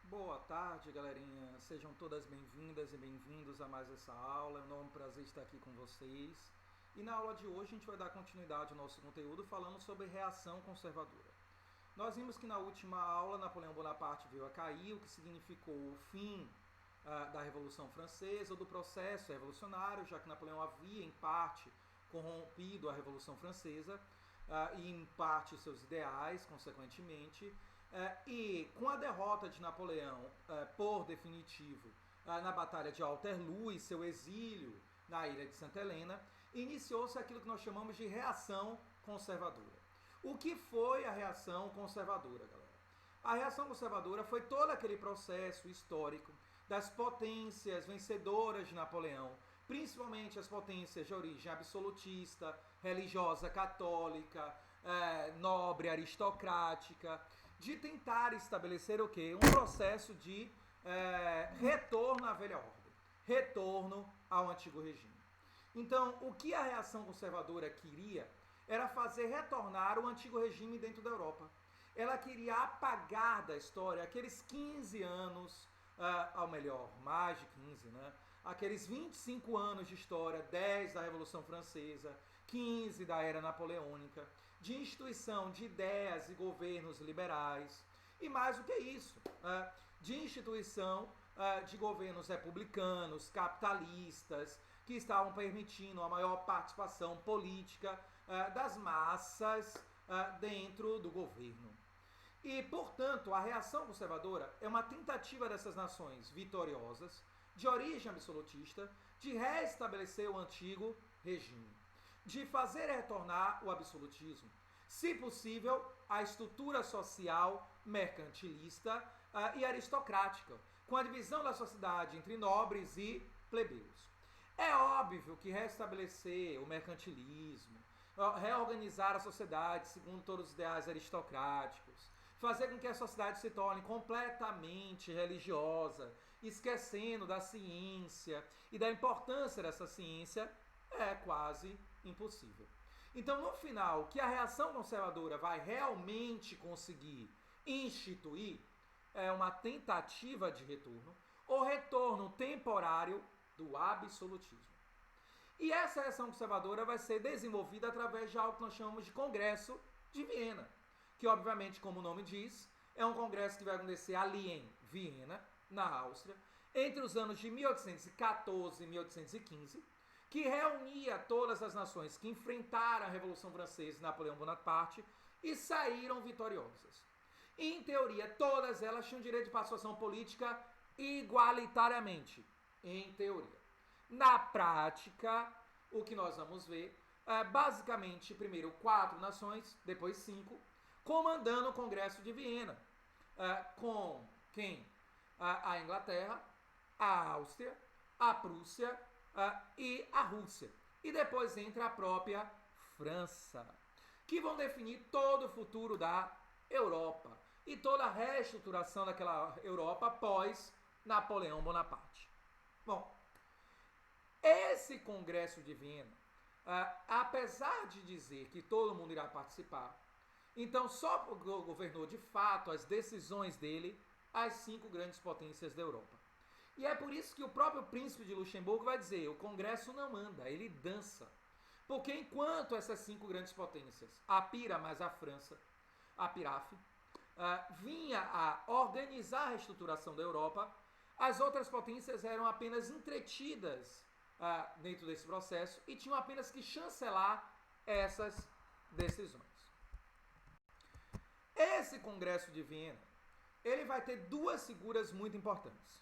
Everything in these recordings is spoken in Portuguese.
Boa tarde, galerinha. Sejam todas bem-vindas e bem-vindos a mais essa aula. É um enorme prazer estar aqui com vocês. E na aula de hoje a gente vai dar continuidade ao nosso conteúdo falando sobre reação conservadora. Nós vimos que na última aula Napoleão Bonaparte veio a cair, o que significou o fim da Revolução Francesa ou do processo revolucionário, já que Napoleão havia em parte corrompido a Revolução Francesa e em parte seus ideais, consequentemente. E com a derrota de Napoleão por definitivo na Batalha de Waterloo e seu exílio na ilha de Santa Helena, iniciou-se aquilo que nós chamamos de reação conservadora. O que foi a reação conservadora, galera? A reação conservadora foi todo aquele processo histórico das potências vencedoras de Napoleão, principalmente as potências de origem absolutista, religiosa católica, nobre aristocrática, de tentar estabelecer o quê? Um processo de retorno à velha ordem, retorno ao antigo regime. Então, o que a reação conservadora queria era fazer retornar o antigo regime dentro da Europa. Ela queria apagar da história aqueles 15 anos, ao melhor, mais de 15, né? Aqueles 25 anos de história, 10 da Revolução Francesa, 15 da Era Napoleônica, de instituição de ideias e governos liberais, e mais do que isso, de instituição de governos republicanos, capitalistas, que estavam permitindo a maior participação política das massas dentro do governo. E, portanto, a reação conservadora é uma tentativa dessas nações vitoriosas, de origem absolutista, de restabelecer o antigo regime, de fazer retornar o absolutismo, se possível, a estrutura social mercantilista e aristocrática, com a divisão da sociedade entre nobres e plebeus. É óbvio que restabelecer o mercantilismo, reorganizar a sociedade segundo todos os ideais aristocráticos, fazer com que a sociedade se torne completamente religiosa, esquecendo da ciência e da importância dessa ciência, é quase impossível. Então, no final, o que a reação conservadora vai realmente conseguir instituir é uma tentativa de retorno, ou retorno temporário do absolutismo. E essa reação conservadora vai ser desenvolvida através de algo que nós chamamos de Congresso de Viena, que, obviamente, como o nome diz, é um congresso que vai acontecer ali em Viena, na Áustria, entre os anos de 1814 e 1815, que reunia todas as nações que enfrentaram a Revolução Francesa e Napoleão Bonaparte e saíram vitoriosas. E, em teoria, todas elas tinham direito de participação política igualitariamente, em teoria. Na prática, o que nós vamos ver é basicamente, primeiro, 4 nações, depois 5, comandando o Congresso de Viena, com quem? A Inglaterra, a Áustria, a Prússia e a Rússia. E depois entra a própria França, que vão definir todo o futuro da Europa e toda a reestruturação daquela Europa após Napoleão Bonaparte. Bom, esse Congresso de Viena, apesar de dizer que todo mundo irá participar, então só governou de fato as decisões dele as 5 grandes potências da Europa. E é por isso que o próprio príncipe de Luxemburgo vai dizer, o Congresso não anda, ele dança. Porque enquanto essas 5 grandes potências, a Pira mais a França, a Piraf, vinha a organizar a reestruturação da Europa, as outras potências eram apenas entretidas dentro desse processo e tinham apenas que chancelar essas decisões. Esse Congresso de Viena, ele vai ter 2 figuras muito importantes.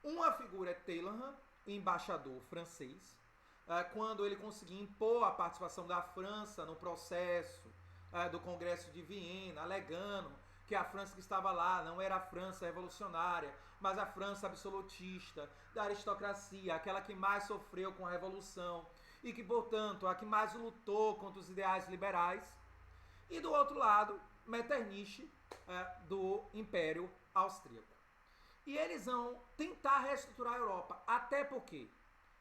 Uma figura é Talleyrand, o embaixador francês, quando ele conseguiu impor a participação da França no processo do Congresso de Viena, alegando que a França que estava lá não era a França revolucionária, mas a França absolutista, da aristocracia, aquela que mais sofreu com a Revolução e que, portanto, a que mais lutou contra os ideais liberais. E do outro lado, Metternich, do Império Austríaco. E eles vão tentar reestruturar a Europa, até porque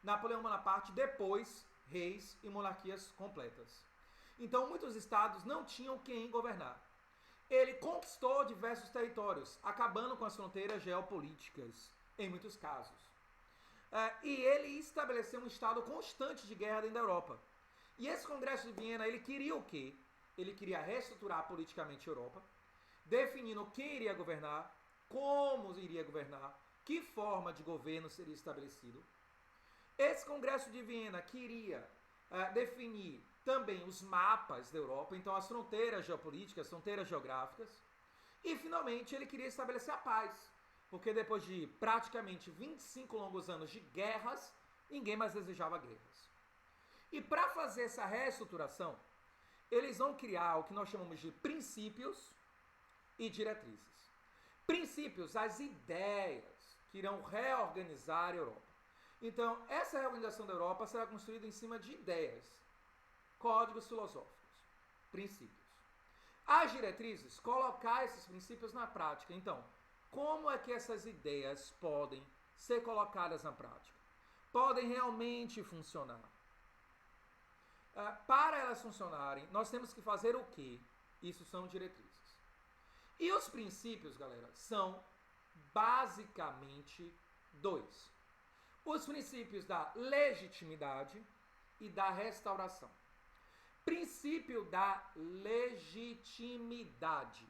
Napoleão Bonaparte depois reis e monarquias completas. Então muitos estados não tinham quem governar. ele conquistou diversos territórios, acabando com as fronteiras geopolíticas, em muitos casos. E ele estabeleceu um estado constante de guerra dentro da Europa. E esse Congresso de Viena, ele queria o quê? Ele queria reestruturar politicamente a Europa, definindo quem iria governar, como iria governar, que forma de governo seria estabelecido. Esse Congresso de Viena queria definir também os mapas da Europa, então as fronteiras geopolíticas, fronteiras geográficas, e finalmente ele queria estabelecer a paz, porque depois de praticamente 25 longos anos de guerras, ninguém mais desejava guerras. E para fazer essa reestruturação, eles vão criar o que nós chamamos de princípios e diretrizes. Princípios, as ideias que irão reorganizar a Europa. Então, essa reorganização da Europa será construída em cima de ideias, códigos filosóficos, princípios. As diretrizes, colocar esses princípios na prática. Então, como é que essas ideias podem ser colocadas na prática? Podem realmente funcionar? Para elas funcionarem, nós temos que fazer o quê? Isso são diretrizes. E os princípios, galera, são basicamente dois. Os princípios da legitimidade e da restauração. Princípio da legitimidade.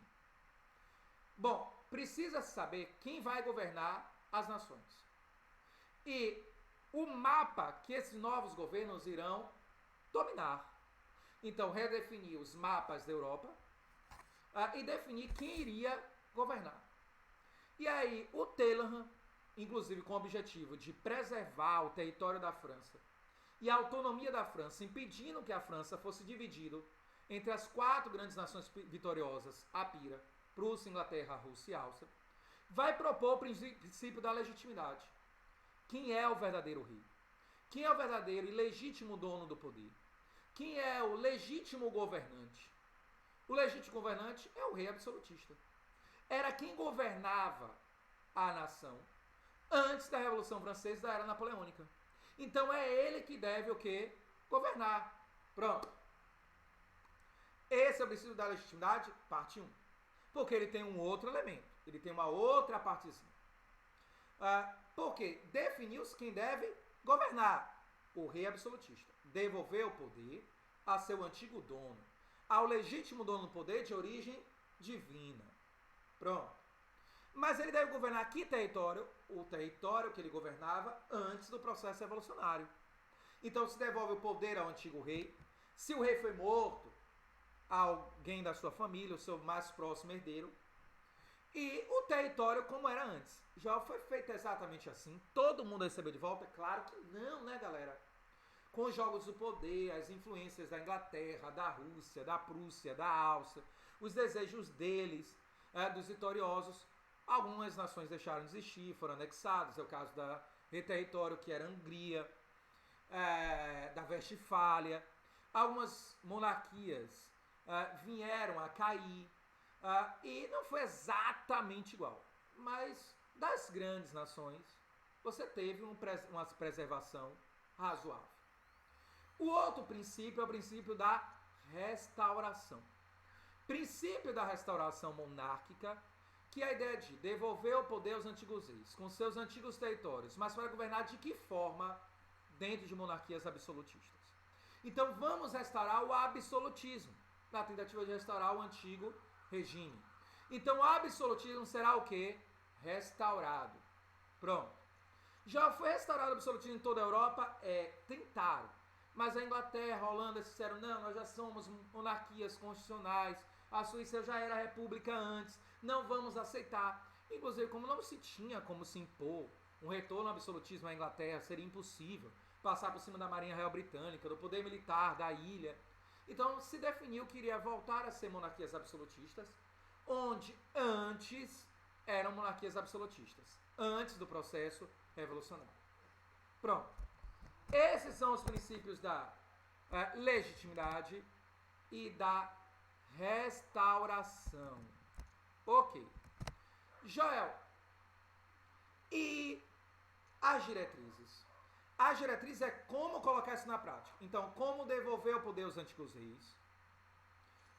Bom, precisa saber quem vai governar as nações. E o mapa que esses novos governos irão dominar. Então, redefinir os mapas da Europa e definir quem iria governar. E aí, o Talleyrand, inclusive com o objetivo de preservar o território da França e a autonomia da França, impedindo que a França fosse dividida entre as 4 grandes nações vitoriosas, a Pira, Prússia, Inglaterra, Rússia e Áustria, vai propor o princípio da legitimidade. Quem é o verdadeiro rei? Quem é o verdadeiro e legítimo dono do poder? Quem é o legítimo governante? O legítimo governante é o rei absolutista. Era quem governava a nação antes da Revolução Francesa e da Era Napoleônica. Então é ele que deve o quê? Governar. Pronto. Esse é o princípio da legitimidade, parte 1. Porque ele tem um outro elemento. Ele tem uma outra partezinha. Porque definiu-se quem deve governar. O rei absolutista. Devolver o poder a seu antigo dono. Ao legítimo dono do poder de origem divina. Pronto. Mas ele deve governar que território? O território que ele governava antes do processo revolucionário. Então se devolve o poder ao antigo rei. Se o rei foi morto, a alguém da sua família, o seu mais próximo herdeiro. E o território como era antes. Já foi feito exatamente assim? Todo mundo recebeu de volta? Claro que não, né, galera? Com os jogos do poder, as influências da Inglaterra, da Rússia, da Prússia, da Áustria, os desejos deles, dos vitoriosos. Algumas nações deixaram de existir, foram anexadas. É o caso do território que era a Hungria, da Westfália. Algumas monarquias vieram a cair e não foi exatamente igual. Mas das grandes nações, você teve uma preservação razoável. O outro princípio é o princípio da restauração. Princípio da restauração monárquica, que é a ideia de devolver o poder aos antigos reis, com seus antigos territórios, mas para governar de que forma? Dentro de monarquias absolutistas. Então vamos restaurar o absolutismo, na tentativa de restaurar o antigo regime. Então o absolutismo será o quê? Restaurado. Pronto. Já foi restaurado o absolutismo em toda a Europa? Tentaram. Mas a Inglaterra, a Holanda disseram, não, nós já somos monarquias constitucionais, a Suíça já era república antes, não vamos aceitar. Inclusive, como não se tinha como se impor um retorno ao absolutismo à Inglaterra, seria impossível passar por cima da Marinha Real Britânica, do poder militar, da ilha. Então se definiu que iria voltar a ser monarquias absolutistas, onde antes eram monarquias absolutistas, antes do processo revolucionário. Pronto. Esses são os princípios da legitimidade e da restauração. Ok. Joel, e as diretrizes? As diretrizes é como colocar isso na prática. Então, como devolver o poder aos antigos reis,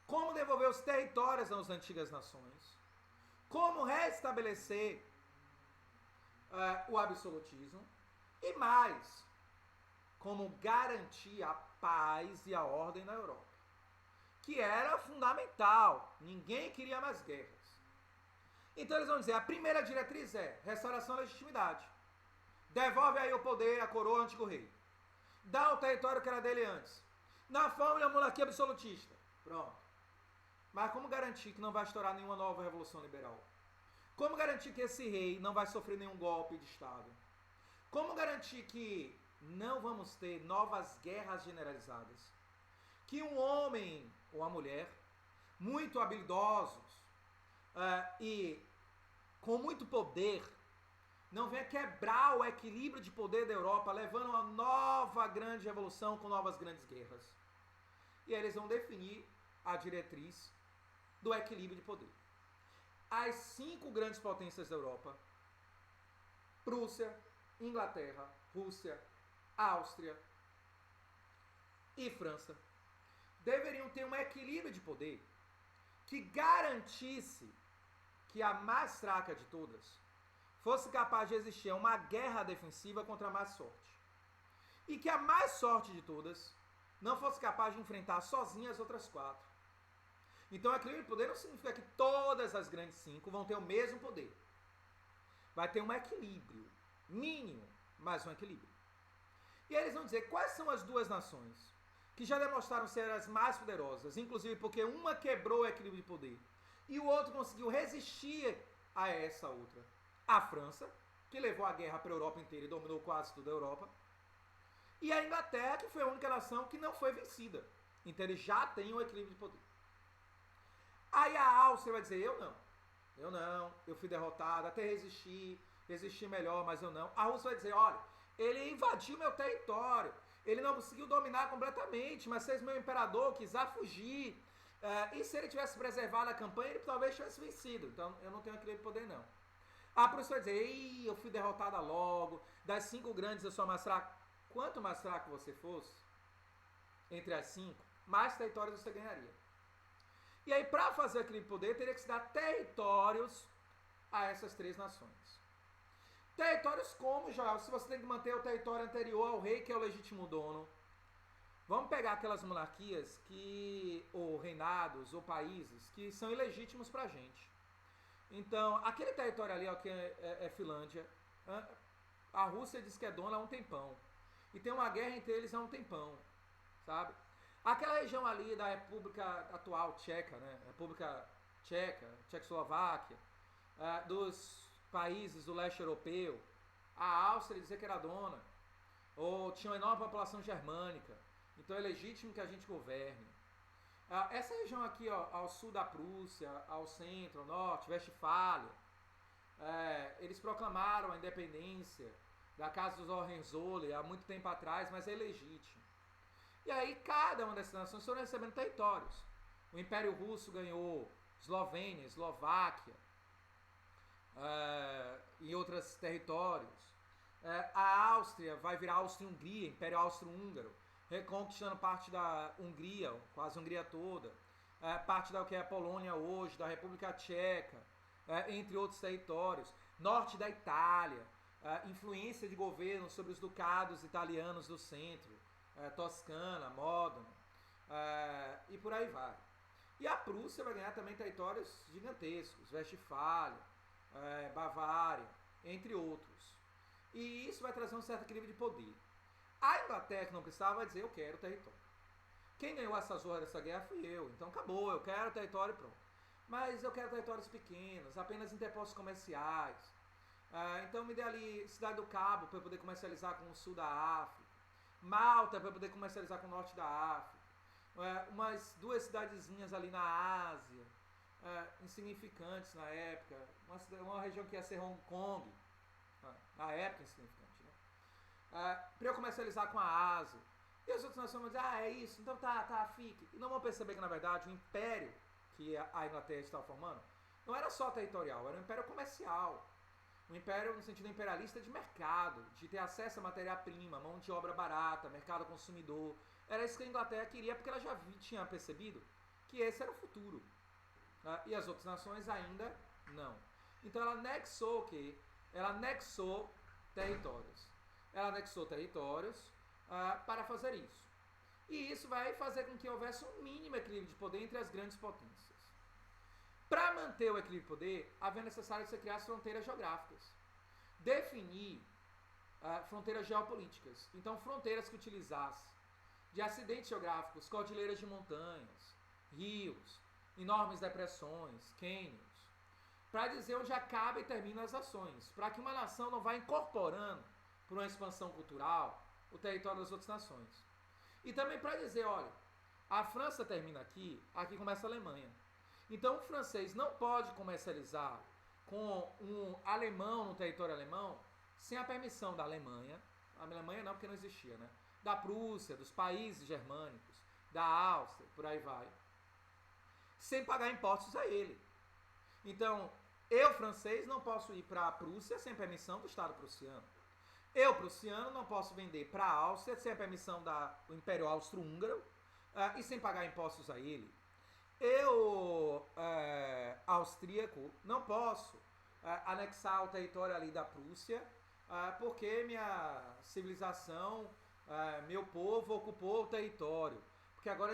como devolver os territórios às antigas nações, como restabelecer o absolutismo e mais, como garantir a paz e a ordem na Europa, que era fundamental. Ninguém queria mais guerras. Então eles vão dizer, a primeira diretriz é restauração da legitimidade. Devolve aí o poder à coroa ao antigo rei. Dá o território que era dele antes. Na fórmula, a monarquia absolutista. Pronto. Mas como garantir que não vai estourar nenhuma nova revolução liberal? Como garantir que esse rei não vai sofrer nenhum golpe de Estado? Como garantir que não vamos ter novas guerras generalizadas? Que um homem ou uma mulher muito habilidosos e com muito poder não venha quebrar o equilíbrio de poder da Europa, levando a uma nova grande revolução com novas grandes guerras. E aí eles vão definir a diretriz do equilíbrio de poder. As 5 grandes potências da Europa, Prússia, Inglaterra, Rússia, Áustria e França, deveriam ter um equilíbrio de poder que garantisse que a mais fraca de todas fosse capaz de existir uma guerra defensiva contra a mais forte. E que a mais forte de todas não fosse capaz de enfrentar sozinha as outras 4. Então, equilíbrio de poder não significa que todas as grandes 5 vão ter o mesmo poder. Vai ter um equilíbrio mínimo, mas um equilíbrio. E aí eles vão dizer quais são as 2 nações que já demonstraram ser as mais poderosas, inclusive porque uma quebrou o equilíbrio de poder e o outro conseguiu resistir a essa outra. A França, que levou a guerra para a Europa inteira e dominou quase toda a Europa, e a Inglaterra, que foi a única nação que não foi vencida. Então ele já tem um equilíbrio de poder. Aí a Áustria vai dizer, eu fui derrotada, até resisti melhor, mas eu não. A Rússia vai dizer, olha, ele invadiu meu território, ele não conseguiu dominar completamente, mas fez meu imperador, quis fugir, e se ele tivesse preservado a campanha, ele talvez tivesse vencido. Então eu não tenho equilíbrio de poder, não. A Prússia vai dizer, eu fui derrotada logo, das 5 grandes eu sou mais fraco. Quanto mais fraco você fosse, entre as 5, mais territórios você ganharia. E aí, para fazer aquele poder, teria que se dar territórios a essas 3 nações. Territórios como, Joel, se você tem que manter o território anterior ao rei, que é o legítimo dono. Vamos pegar aquelas monarquias ou reinados, ou países, que são ilegítimos para a gente. Então, aquele território ali, ó, que é Finlândia, a Rússia diz que é dona há um tempão. E tem uma guerra entre eles há um tempão, sabe? Aquela região ali da República atual Tcheca, né? República Tcheca, Tchecoslováquia, dos países do leste europeu, a Áustria dizia que era dona, ou tinha uma enorme população germânica, então é legítimo que a gente governe. Essa região aqui, ó, ao sul da Prússia, ao centro, ao norte, Westfália, eles proclamaram a independência da Casa dos Hohenzollern há muito tempo atrás, mas é ilegítimo. E aí cada uma dessas nações foram recebendo territórios. O Império Russo ganhou Eslovênia, Eslováquia e outros territórios. A Áustria vai virar Áustria-Hungria, Império Austro-Húngaro, reconquistando parte da Hungria, quase a Hungria toda, parte da que é a Polônia hoje, da República Tcheca, entre outros territórios. Norte da Itália, influência de governo sobre os ducados italianos do centro, Toscana, Módena, e por aí vai. E a Prússia vai ganhar também territórios gigantescos, Westfália, Bavária, entre outros. E isso vai trazer um certo equilíbrio de poder. A Inglaterra, que não precisava, vai dizer, eu quero território. Quem ganhou essa zorra dessa guerra fui eu, então acabou, eu quero território e pronto. Mas eu quero territórios pequenos, apenas interpostos comerciais. Então me dê ali Cidade do Cabo para eu poder comercializar com o sul da África, Malta para eu poder comercializar com o norte da África, umas 2 cidadezinhas ali na Ásia, insignificantes na época, uma região que ia ser Hong Kong, na época insignificante, né? Para eu comercializar com a Ásia. E as outras nações vão dizer, é isso, então tá, fique. E não vão perceber que, na verdade, o império que a Inglaterra estava formando não era só territorial, era um império comercial. Um império no sentido imperialista de mercado, de ter acesso a matéria-prima, mão de obra barata, mercado consumidor. Era isso que a Inglaterra queria, porque ela já tinha percebido que esse era o futuro. E as outras nações ainda não. Então ela anexou o quê? Ela anexou territórios. Ela anexou territórios para fazer isso. E isso vai fazer com que houvesse um mínimo equilíbrio de poder entre as grandes potências. Para manter o equilíbrio de poder, havia necessário que você criasse fronteiras geográficas. Definir fronteiras geopolíticas. Então, fronteiras que utilizassem de acidentes geográficos, cordilheiras de montanhas, rios, enormes depressões, cânions, para dizer onde acaba e termina as ações, para que uma nação não vá incorporando, por uma expansão cultural, o território das outras nações. E também para dizer, olha, a França termina aqui, aqui começa a Alemanha. Então o francês não pode comercializar com um alemão no território alemão sem a permissão da Alemanha. A Alemanha não, porque não existia, né? Da Prússia, dos países germânicos, da Áustria, por aí vai. Sem pagar impostos a ele. Então, eu, francês, não posso ir para a Prússia sem permissão do Estado prussiano. Eu, prussiano, não posso vender para a Áustria sem a permissão do Império Austro-Húngaro e sem pagar impostos a ele. Eu, austríaco, não posso anexar o território ali da Prússia porque minha civilização, meu povo ocupou o território. Porque agora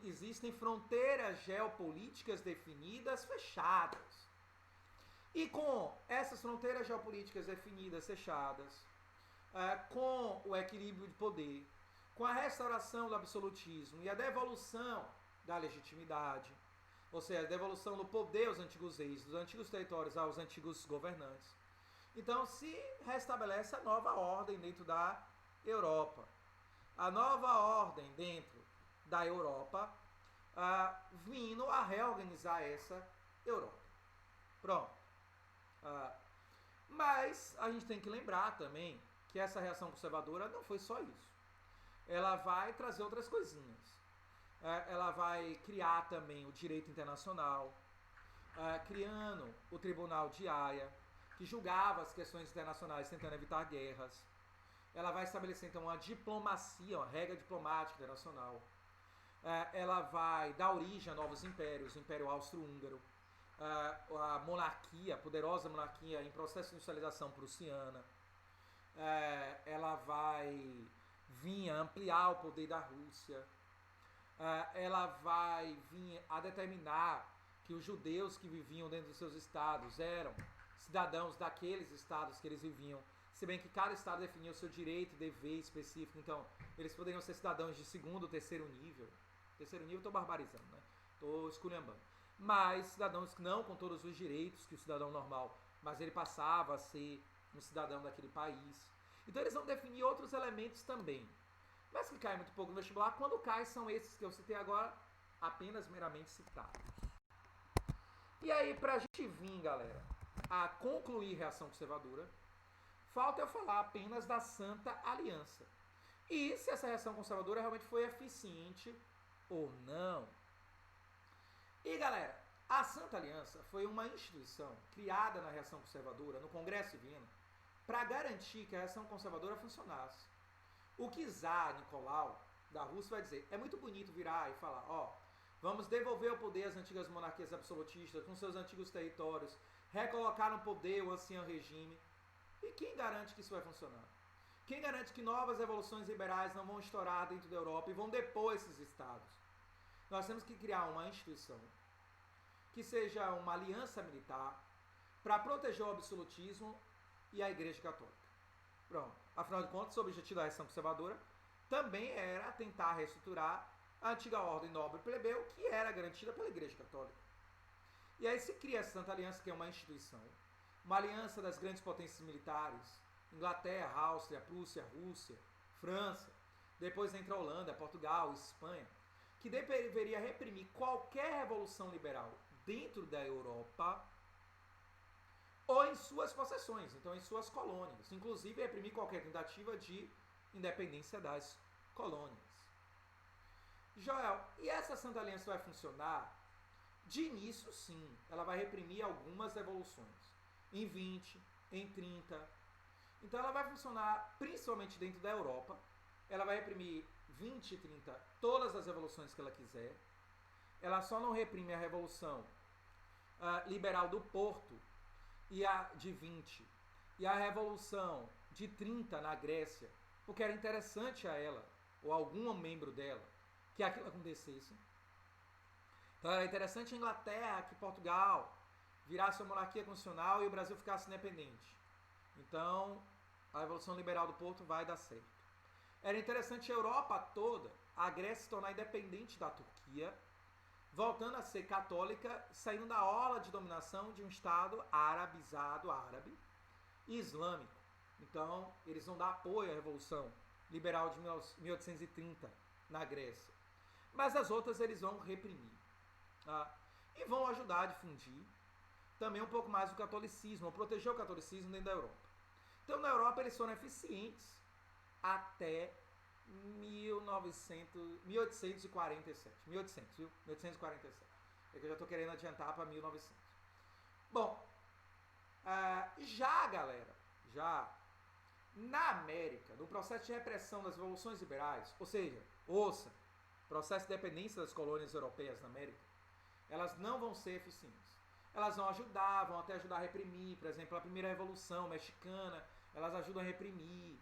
existem fronteiras geopolíticas definidas, fechadas. E com essas fronteiras geopolíticas definidas, fechadas, com o equilíbrio de poder, com a restauração do absolutismo e a devolução da legitimidade, ou seja, a devolução do poder aos antigos reis, dos antigos territórios aos antigos governantes. Então se restabelece a nova ordem dentro da Europa. A nova ordem dentro da Europa, vindo a reorganizar essa Europa. Pronto. Mas a gente tem que lembrar também que essa reação conservadora não foi só isso. Ela vai trazer outras coisinhas. Ela vai criar também o direito internacional, criando o Tribunal de Haia, que julgava as questões internacionais tentando evitar guerras. Ela vai estabelecer então uma diplomacia, uma regra diplomática internacional. Ela vai dar origem a novos impérios, o Império Austro-Húngaro, a monarquia, a poderosa monarquia em processo de industrialização prussiana. Ela vai vir a ampliar o poder da Rússia. Ela vai vir a determinar que os judeus que viviam dentro dos seus estados eram cidadãos daqueles estados que eles viviam, se bem que cada estado definia o seu direito e dever específico, então eles poderiam ser cidadãos de segundo ou terceiro nível. Terceiro nível estou barbarizando, né? Estou esculhambando. Mas cidadãos que não com todos os direitos que o cidadão normal, mas ele passava a ser um cidadão daquele país. Então eles vão definir outros elementos também. Mas que caem muito pouco no vestibular, quando cai são esses que eu citei agora, apenas meramente citados. E aí, pra gente vir, galera, a concluir reação conservadora, falta eu falar apenas da Santa Aliança. E se essa reação conservadora realmente foi eficiente ou não. E galera, a Santa Aliança foi uma instituição criada na reação conservadora, no Congresso de Viena, para garantir que a reação conservadora funcionasse. O czar Nicolau, da Rússia, vai dizer, é muito bonito virar e falar, vamos devolver o poder às antigas monarquias absolutistas com seus antigos territórios, recolocar no poder o ancião regime. E quem garante que isso vai funcionar? Quem garante que novas revoluções liberais não vão estourar dentro da Europa e vão depor esses estados? Nós temos que criar uma instituição que seja uma aliança militar para proteger o absolutismo e a Igreja Católica. Pronto. Afinal de contas, o objetivo da reação conservadora também era tentar reestruturar a antiga ordem nobre plebeu que era garantida pela Igreja Católica. E aí se cria essa Santa Aliança, que é uma instituição, uma aliança das grandes potências militares, Inglaterra, Áustria, Prússia, Rússia, França, depois entra a Holanda, Portugal, Espanha, que deveria reprimir qualquer revolução liberal dentro da Europa ou em suas possessões, então em suas colônias, inclusive reprimir qualquer tentativa de independência das colônias. Joel, e essa Santa Aliança vai funcionar? De início, sim, ela vai reprimir algumas revoluções, em 20, em 30. Então ela vai funcionar principalmente dentro da Europa, ela vai reprimir 20 e 30 todas as revoluções que ela quiser, ela só não reprime a Revolução Liberal do Porto e a de 20 e a Revolução de 30 na Grécia, porque era interessante a ela, ou a algum membro dela, que aquilo acontecesse. Então era interessante a Inglaterra, que Portugal virasse uma monarquia constitucional e o Brasil ficasse independente. Então a Revolução Liberal do Porto vai dar certo. Era interessante a Europa toda, a Grécia se tornar independente da Turquia, voltando a ser católica, saindo da orla de dominação de um Estado arabizado, árabe e islâmico. Então, eles vão dar apoio à Revolução Liberal de 1830 na Grécia. Mas as outras eles vão reprimir. Tá? E vão ajudar a difundir também um pouco mais o catolicismo, ou proteger o catolicismo dentro da Europa. Então, na Europa, eles foram eficientes até 1847. 1800, viu? 1847. É que eu já estou querendo adiantar para 1900. Bom, galera, na América, no processo de repressão das revoluções liberais, ou seja, processo de dependência das colônias europeias na América, elas não vão ser eficientes. Elas vão até ajudar a reprimir, por exemplo, a primeira revolução mexicana, elas ajudam a reprimir,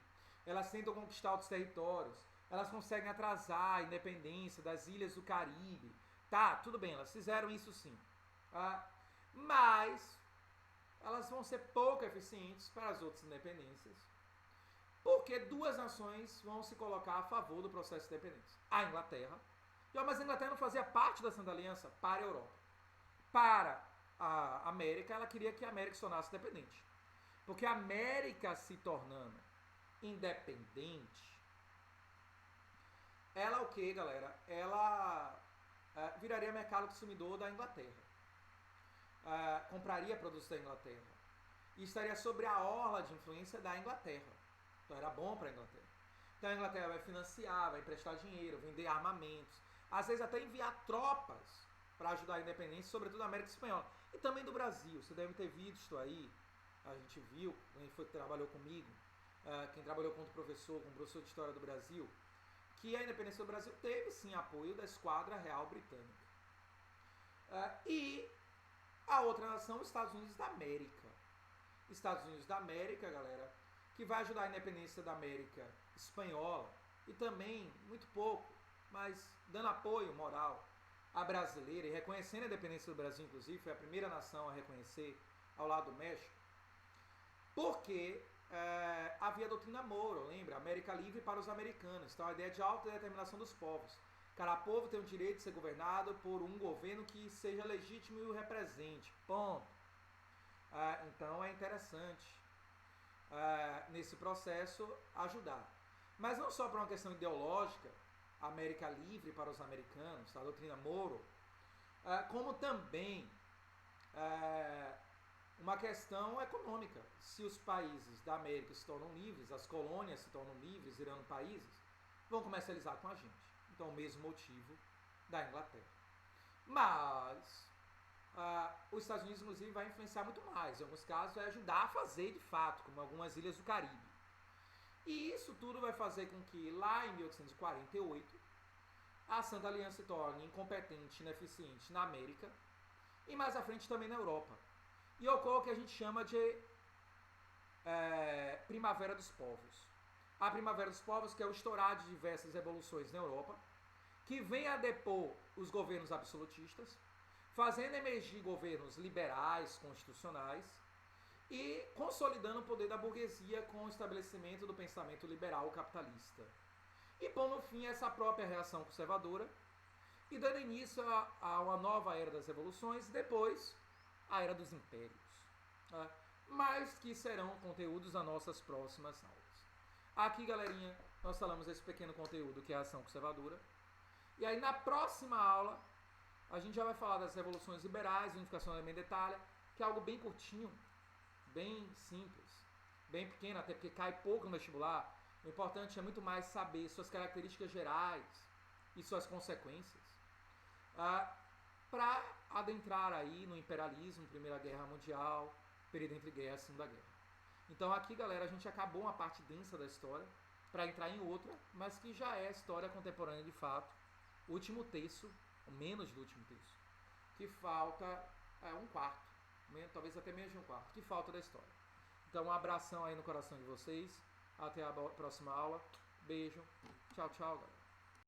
elas tentam conquistar outros territórios, elas conseguem atrasar a independência das ilhas do Caribe. Tá, tudo bem, elas fizeram isso sim. Tá? Mas elas vão ser pouco eficientes para as outras independências, porque duas nações vão se colocar a favor do processo de independência. A Inglaterra, mas a Inglaterra não fazia parte da Santa Aliança para a Europa. Para a América, ela queria que a América se tornasse independente. Porque a América se tornando independente, ela o que, galera? Ela viraria mercado consumidor da Inglaterra. Compraria produtos da Inglaterra. E estaria sobre a orla de influência da Inglaterra. Então era bom para a Inglaterra. Então a Inglaterra vai financiar, vai emprestar dinheiro, vender armamentos, às vezes até enviar tropas para ajudar a independência, sobretudo da América Espanhola. E também do Brasil. Você deve ter visto aí, a gente viu, quem trabalhou comigo, quem trabalhou com o professor de História do Brasil, que a independência do Brasil teve sim apoio da Esquadra Real Britânica. E a outra nação, os Estados Unidos da América. Estados Unidos da América, galera, que vai ajudar a independência da América Espanhola e também, muito pouco, mas dando apoio moral à brasileira e reconhecendo a independência do Brasil, inclusive, foi a primeira nação a reconhecer ao lado do México, porque havia a doutrina Monroe, lembra? América livre para os americanos. Então a ideia de autodeterminação dos povos. Cada povo tem o direito de ser governado por um governo que seja legítimo e o represente. Ponto. Então é interessante nesse processo ajudar. Mas não só por uma questão ideológica, América livre para os americanos, a doutrina Monroe, como também uma questão econômica. Se os países da América se tornam livres, as colônias se tornam livres, virando países, vão comercializar com a gente. Então, o mesmo motivo da Inglaterra. Mas os Estados Unidos, inclusive, vai influenciar muito mais. Em alguns casos, vai ajudar a fazer de fato, como algumas ilhas do Caribe. E isso tudo vai fazer com que, lá em 1848, a Santa Aliança se torne incompetente e ineficiente na América e mais à frente também na Europa. E ocorre o que a gente chama de Primavera dos Povos. A Primavera dos Povos, que é o estourar de diversas revoluções na Europa, que vem a depor os governos absolutistas, fazendo emergir governos liberais, constitucionais, e consolidando o poder da burguesia com o estabelecimento do pensamento liberal capitalista. E pondo fim a essa própria reação conservadora, e dando início a uma nova era das revoluções, depois a era dos impérios. Mas que serão conteúdos das nossas próximas aulas. Aqui, galerinha, nós falamos esse pequeno conteúdo que é a ação conservadora. E aí, na próxima aula, a gente já vai falar das revoluções liberais, unificação da detalhe, que é algo bem curtinho, bem simples, bem pequeno, até porque cai pouco no vestibular. O importante é muito mais saber suas características gerais e suas consequências para adentrar aí no imperialismo, Primeira Guerra Mundial, período entre guerra e Segunda Guerra. Então aqui, galera, a gente acabou uma parte densa da história para entrar em outra, mas que já é história contemporânea de fato, último terço, menos do último terço, que falta um quarto, talvez até menos de um quarto, que falta da história. Então, um abração aí no coração de vocês. Até a próxima aula. Beijo. Tchau, tchau, galera.